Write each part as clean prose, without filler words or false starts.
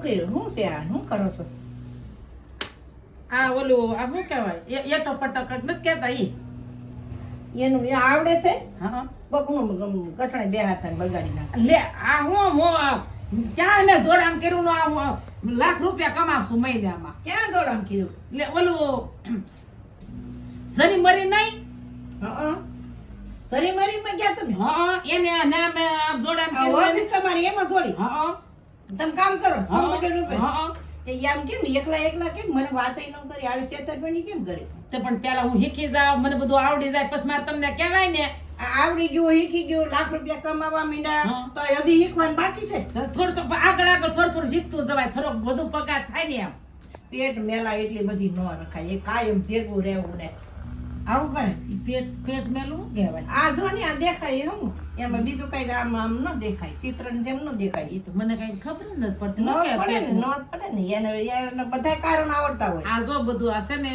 કર્યું? શું છે આ? શું કરો છો? આ ઓલું આ શું કહેવાય એટો પટક નથી કહેતા ઈ એનું એ આવડે છે? હા બકનું કઠણે બે હાથ બગાડી નાખે. લે આ હું ક્યાં મેં જોડાણ કર્યું આ લાખ રૂપિયા કમાવશું મહિનામાં ક્યાં દોડામ કર્યું? લે ઓલું જરી મરી નહીં હા સરી મરીમાં ગયા તમે? હા એને નામે જોડાણ આ કર્યું ઓફિસ તમારી એમાં થોડી હા તમે કામ કરો કોમ્પ્યુટર ઉપર. હા તે આમ કેમ એકલા કેમ મને વાત ન કરી આવી છેતરપિંડી કેમ કરી? તો પણ પેલા હું શીખી જાવ મને બધું આવડી જાય પછી મારે તમને કહેવાય ને આ આવડી ગયું શીખી ગયું લાખ રૂપિયા કમાવા માંડ્યા હા. તો હજી શીખવાનું બાકી છે. થોડું થોડું શીખતું જવાય થોડોક વધુ પગાર થાય ને એમ પેટ મેલા એટલી બધી ન રખાય એ કાયમ ભેગું રહેવું ને આવું કરે. ઈ પેટ મેલું શું કહેવાય આ જો ને આ દેખાય હમ એમાં બીજું કઈ આમ ન દેખાય ચિત્ર ને જેમ ન દેખાય. ઈ તો મને કઈ ખબર જ નથી પડતી ન હું કે પડે ને પેટનું. ન પડે ને એને બધા કારણ આવડતા હોય. આ જો બધું આ છે ને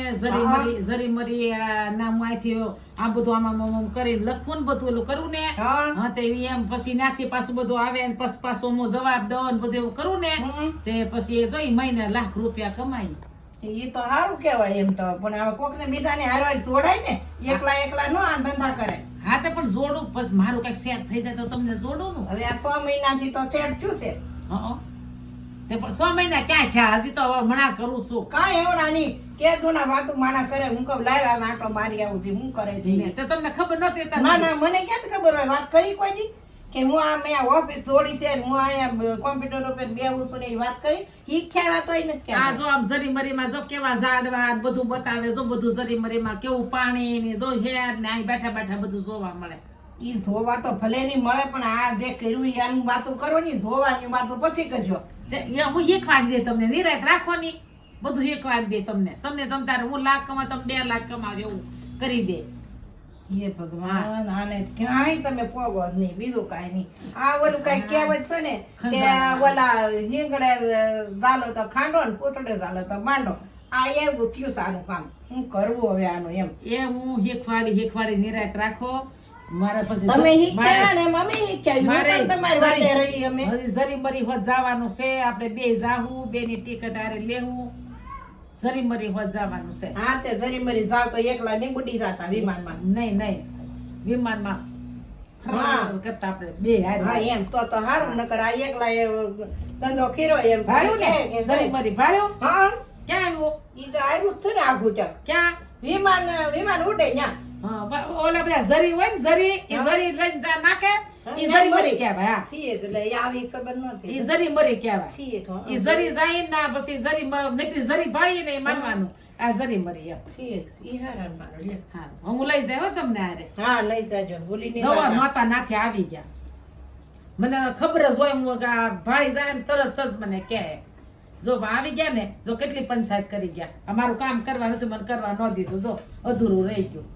જરી મરી આ નામ આથી આ બધું આમાં કરીને લખવું ને બધું ઓલું કરવું ને હા હા તે એમ પછી ત્યાંથી પાછું બધું આવે ને પછી પાછું હું જવાબ દઉં ને બધું એવું કરું ને હમ. તે પછી એ જોઈ મહિને લાખ રૂપિયા કમાઈ એ તો સારું કહેવાય એમ તો પણ હવે કોક ને બીજાને હારવાર જોડાય ને એકલા નો આ ધંધા કરે. હા તે પણ જોડું પછી મારું કઈક સેટ થઈ જાય તો તમને જોડું નું હવે આ 6 મહિનાથી તો સેટ થયું છે. હા તે પણ 6 મહિના ક્યાં થયા હજી તો હવે મણા કરું છું કાંઈ એવડા નહીં કેદુના વાતું માણા કરે. હું કહું લાવ્યા આટો મારી આવું છું હું કરે છે. તો તમને ખબર નતી ના ના મને ક્યાંથી ખબર હોય? વાત કરી કોઈ દી કે હું આ મેં ઓફિસ જોડી છે ને હું અહીંયા કોમ્પ્યુટર ઉપર બેહું છું ને એ વાત કરી ઈ ખ્યાલ હતો ય નથી આ ખ્યાલ. જો આમ જરી મરીમાં જો કેવા ઝાડવા ને બધું બતાવે જો બધું જરી મરીમાં કેવું પાણી ને જો હેર ને અહીં બેઠા બેઠા બધું જોવા મળે ઈ જોવા તો ભલે નહીં મળે પણ આ જે કર્યું ઈ આની વાતો કરો ને જોવાની વાતો પછી કરજો. તે એ હું શીખવાડી દે તમને નિરાત રાખવાની બધું શીખવાડી દે તમને તમ તારે હું લાખ કમા તમે 2 લાખ કમાવ એવું કરી દે હે ભગવાન આને ક્યાંય તમે પોગો જ નહીં બીજું કાંઈ નહીં. આ ઓલું કાંઈ કહેવત છે ને કે ઓલા હિંગડે ઝાલો તો ખાંડો ને પૂતળે ઝાલો તો માંડો. આ એવું થયું સારું કામ. હું કરવું હવે આનું એમ. એ હું શીખવાડી નિરાત રાખો મારે પછી તમે શીખ્યા ને મમ્મી શીખ્યા મારે હું પણ તમારી વાટે રહી અમે. હજી જરી મરી હોત જવાનું છે આપણે બે જાહું બે ની ટિકિટ આરે લેવું જરી મરી હોત જવાનું છે હા તે જરી મરી જાવ તો એકલા નહીં બુડી જાતા વિમાનમાં. નહીં વિમાનમાં હા. કરતા આપણે બે હા હારે એમ તો સારું નકર આ એકલા એ ધંધો કર્યો એમ ભાડ્યું ને કે જરી મરી ભાડ્યું હા ક્યાં આવ્યું ઈ તો આવ્યું જ છે ને આઘું ચક. ક્યાં વિમાન ઉડે ન્યા. હા ઓલા બધા જરી હોય ને જરી એ જરી લઈને જા નાખે ઈ જરી મરી કહેવાય હા ઠીક એટલે એ આવી ખબર નહોતી. ઈ જરી મરી કહેવાય ઠીક હં. ઈ જરી જાય ના પછી જરી નીકળી જરી ભાળી ને ઈ માનવાનું આ જરી મરી એમ ઠીક ઈ હારાન મારો લે. હા હું લઈ જાય હો તમને આરે હા લઈ જાજો ભૂલી નહીં જવા જતા. માતા નાથે આવી ગયા મને ખબર જ હોય હું કે આ ભાઈ જાય ને તરત જ મને કહે જો આવી ગયા ને જો કેટલી પંચાયત કરી ગયા અમારું કામ કરવા નથી મને કરવા ન દીધું જો અધૂરું રહી ગયું